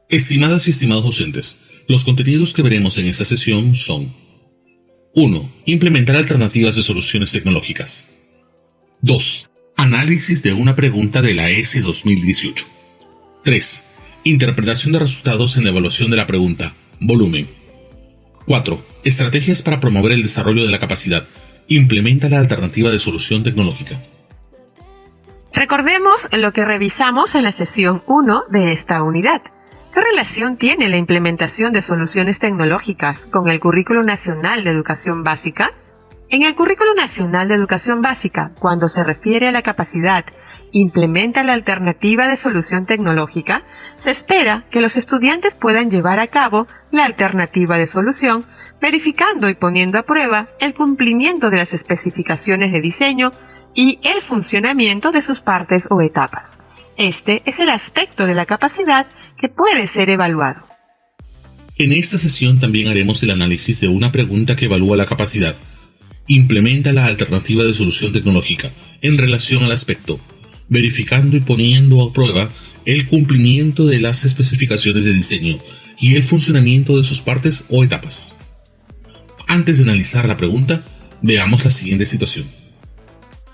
Estimadas y estimados docentes, los contenidos que veremos en esta sesión son: 1. Implementar alternativas de soluciones tecnológicas. 2. Análisis de una pregunta de la ESE 2018. 3. Interpretación de resultados en la evaluación de la pregunta, volumen. 4. Estrategias para promover el desarrollo de la capacidad. Implementa la alternativa de solución tecnológica. Recordemos lo que revisamos en la sesión 1 de esta unidad. ¿Qué relación tiene la implementación de soluciones tecnológicas con el Currículo Nacional de Educación Básica? En el Currículo Nacional de Educación Básica, cuando se refiere a la capacidad implementa la alternativa de solución tecnológica, se espera que los estudiantes puedan llevar a cabo la alternativa de solución, verificando y poniendo a prueba el cumplimiento de las especificaciones de diseño y el funcionamiento de sus partes o etapas. Este es el aspecto de la capacidad que puede ser evaluado. En esta sesión también haremos el análisis de una pregunta que evalúa la capacidad. Implementa la alternativa de solución tecnológica en relación al aspecto, verificando y poniendo a prueba el cumplimiento de las especificaciones de diseño y el funcionamiento de sus partes o etapas. Antes de analizar la pregunta, veamos la siguiente situación.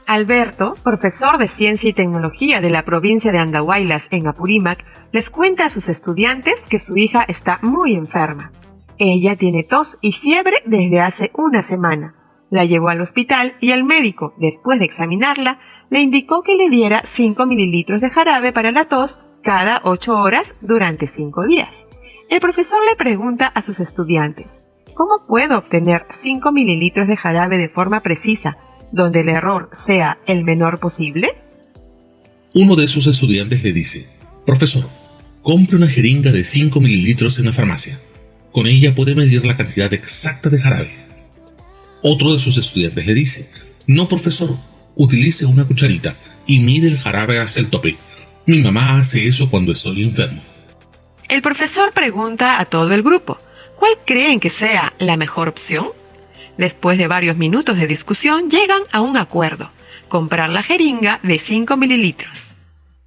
Alberto, profesor de Ciencia y Tecnología de la provincia de Andahuaylas en Apurímac, les cuenta a sus estudiantes que su hija está muy enferma. Ella tiene tos y fiebre desde hace una semana. La llevó al hospital y el médico, después de examinarla, le indicó que le diera 5 mililitros de jarabe para la tos cada 8 horas durante 5 días. El profesor le pregunta a sus estudiantes, ¿cómo puedo obtener 5 mililitros de jarabe de forma precisa, donde el error sea el menor posible? Uno de sus estudiantes le dice, profesor, compre una jeringa de 5 mililitros en la farmacia. Con ella puede medir la cantidad exacta de jarabe. Otro de sus estudiantes le dice, no profesor, utilice una cucharita y mide el jarabe hasta el tope. Mi mamá hace eso cuando estoy enfermo. El profesor pregunta a todo el grupo, ¿cuál creen que sea la mejor opción? Después de varios minutos de discusión, llegan a un acuerdo, comprar la jeringa de 5 mililitros.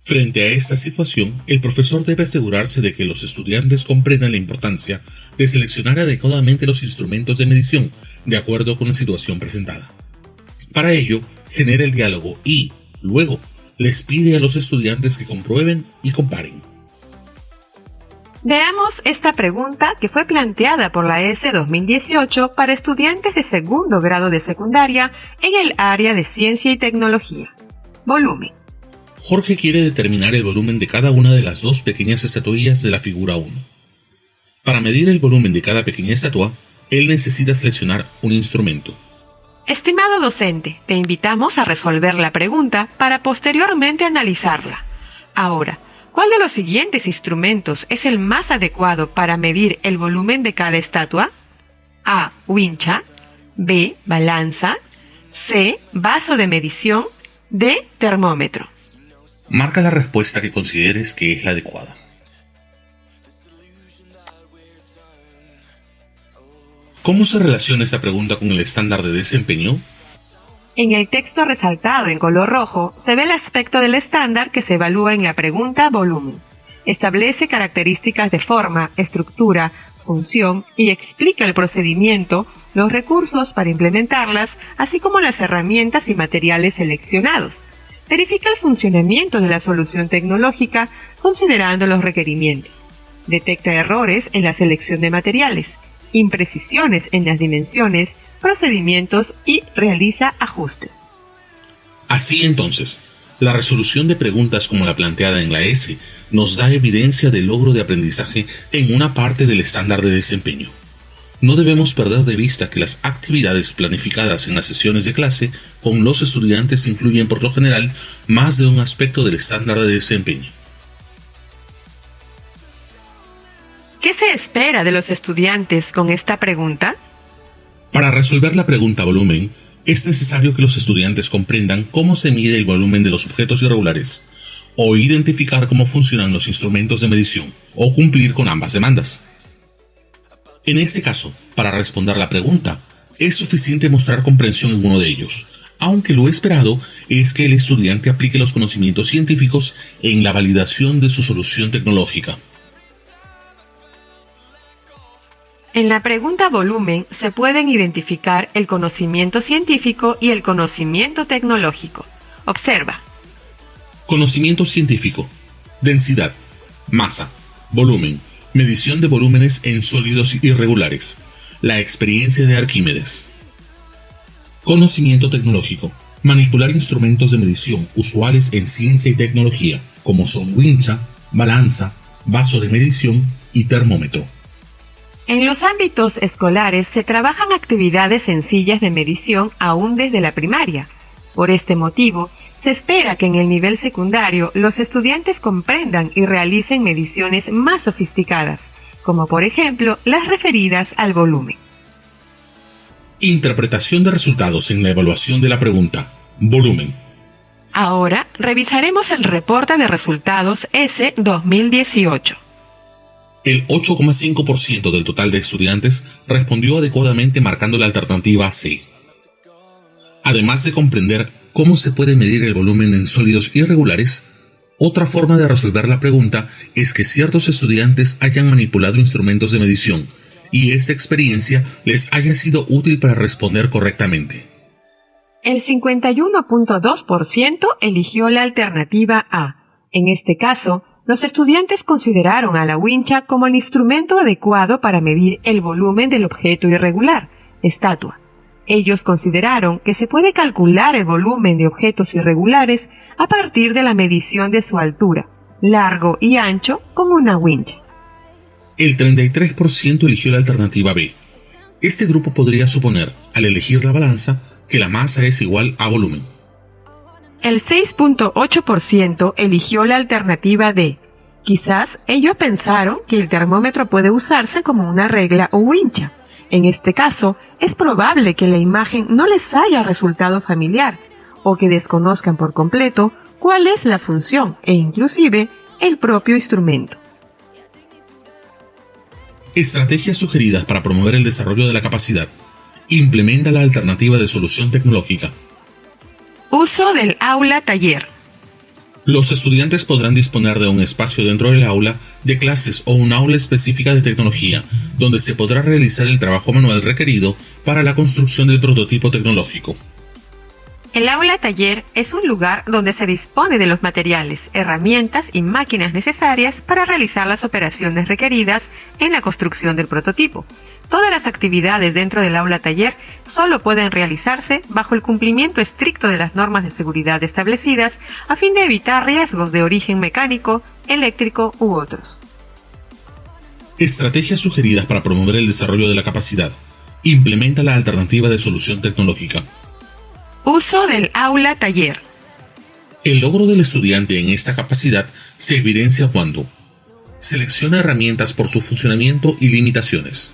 Frente a esta situación, el profesor debe asegurarse de que los estudiantes comprendan la importancia de seleccionar adecuadamente los instrumentos de medición de acuerdo con la situación presentada. Para ello, genera el diálogo y, luego, les pide a los estudiantes que comprueben y comparen. Veamos esta pregunta que fue planteada por la ESE 2018 para estudiantes de segundo grado de secundaria en el área de Ciencia y Tecnología. Volumen. Jorge quiere determinar el volumen de cada una de las dos pequeñas estatuillas de la figura 1. Para medir el volumen de cada pequeña estatua, él necesita seleccionar un instrumento. Estimado docente, te invitamos a resolver la pregunta para posteriormente analizarla. Ahora, ¿cuál de los siguientes instrumentos es el más adecuado para medir el volumen de cada estatua? A. Wincha. B. Balanza. C. Vaso de medición. D. Termómetro. Marca la respuesta que consideres que es la adecuada. ¿Cómo se relaciona esta pregunta con el estándar de desempeño? En el texto resaltado en color rojo se ve el aspecto del estándar que se evalúa en la pregunta volumen. Establece características de forma, estructura, función y explica el procedimiento, los recursos para implementarlas, así como las herramientas y materiales seleccionados. Verifica el funcionamiento de la solución tecnológica considerando los requerimientos. Detecta errores en la selección de materiales, imprecisiones en las dimensiones, procedimientos y realiza ajustes. Así entonces, la resolución de preguntas como la planteada en la ESE nos da evidencia del logro de aprendizaje en una parte del estándar de desempeño. No debemos perder de vista que las actividades planificadas en las sesiones de clase con los estudiantes incluyen por lo general más de un aspecto del estándar de desempeño. ¿Qué se espera de los estudiantes con esta pregunta? Para resolver la pregunta volumen, es necesario que los estudiantes comprendan cómo se mide el volumen de los objetos irregulares, o identificar cómo funcionan los instrumentos de medición, o cumplir con ambas demandas. En este caso, para responder la pregunta, es suficiente mostrar comprensión en uno de ellos, aunque lo esperado es que el estudiante aplique los conocimientos científicos en la validación de su solución tecnológica. En la pregunta volumen se pueden identificar el conocimiento científico y el conocimiento tecnológico. Observa. Conocimiento científico. Densidad, masa, volumen, medición de volúmenes en sólidos irregulares. La experiencia de Arquímedes. Conocimiento tecnológico. Manipular instrumentos de medición usuales en ciencia y tecnología, como son wincha, balanza, vaso de medición y termómetro. En los ámbitos escolares se trabajan actividades sencillas de medición aún desde la primaria. Por este motivo, se espera que en el nivel secundario los estudiantes comprendan y realicen mediciones más sofisticadas, como por ejemplo las referidas al volumen. Interpretación de resultados en la evaluación de la pregunta. Volumen. Ahora revisaremos el reporte de resultados S 2018. El 8,5% del total de estudiantes respondió adecuadamente marcando la alternativa C. Además de comprender cómo se puede medir el volumen en sólidos irregulares, otra forma de resolver la pregunta es que ciertos estudiantes hayan manipulado instrumentos de medición y esta experiencia les haya sido útil para responder correctamente. El 51.2% eligió la alternativa A. En este caso, los estudiantes consideraron a la wincha como el instrumento adecuado para medir el volumen del objeto irregular, estatua. Ellos consideraron que se puede calcular el volumen de objetos irregulares a partir de la medición de su altura, largo y ancho con una wincha. El 33% eligió la alternativa B. Este grupo podría suponer, al elegir la balanza, que la masa es igual a volumen. El 6.8% eligió la alternativa D. Quizás ellos pensaron que el termómetro puede usarse como una regla o wincha. En este caso, es probable que la imagen no les haya resultado familiar o que desconozcan por completo cuál es la función e inclusive el propio instrumento. Estrategias sugeridas para promover el desarrollo de la capacidad. Implementa la alternativa de solución tecnológica. Uso del aula-taller. Los estudiantes podrán disponer de un espacio dentro del aula de clases o un aula específica de tecnología, donde se podrá realizar el trabajo manual requerido para la construcción del prototipo tecnológico. El aula-taller es un lugar donde se dispone de los materiales, herramientas y máquinas necesarias para realizar las operaciones requeridas en la construcción del prototipo. Todas las actividades dentro del aula-taller solo pueden realizarse bajo el cumplimiento estricto de las normas de seguridad establecidas a fin de evitar riesgos de origen mecánico, eléctrico u otros. Estrategias sugeridas para promover el desarrollo de la capacidad. Implementa la alternativa de solución tecnológica. Uso del aula-taller. El logro del estudiante en esta capacidad se evidencia cuando selecciona herramientas por su funcionamiento y limitaciones.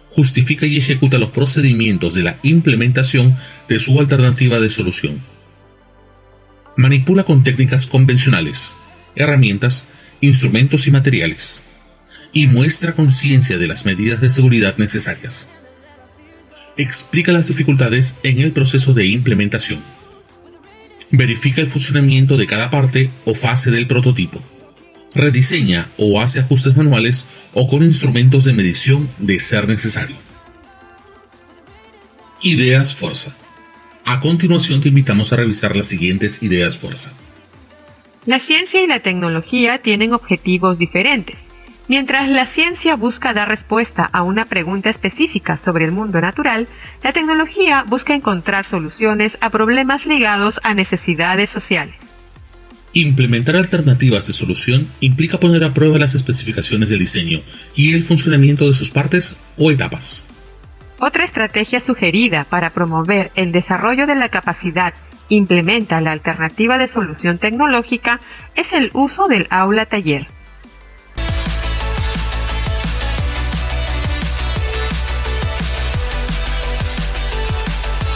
Justifica y ejecuta los procedimientos de la implementación de su alternativa de solución. Manipula con técnicas convencionales, herramientas, instrumentos y materiales. Y muestra conciencia de las medidas de seguridad necesarias. Explica las dificultades en el proceso de implementación. Verifica el funcionamiento de cada parte o fase del prototipo. Rediseña o hace ajustes manuales o con instrumentos de medición de ser necesario. Ideas fuerza. A continuación te invitamos a revisar las siguientes ideas fuerza. La ciencia y la tecnología tienen objetivos diferentes. Mientras la ciencia busca dar respuesta a una pregunta específica sobre el mundo natural, la tecnología busca encontrar soluciones a problemas ligados a necesidades sociales. Implementar alternativas de solución implica poner a prueba las especificaciones del diseño y el funcionamiento de sus partes o etapas. Otra estrategia sugerida para promover el desarrollo de la capacidad implementa la alternativa de solución tecnológica es el uso del aula-taller.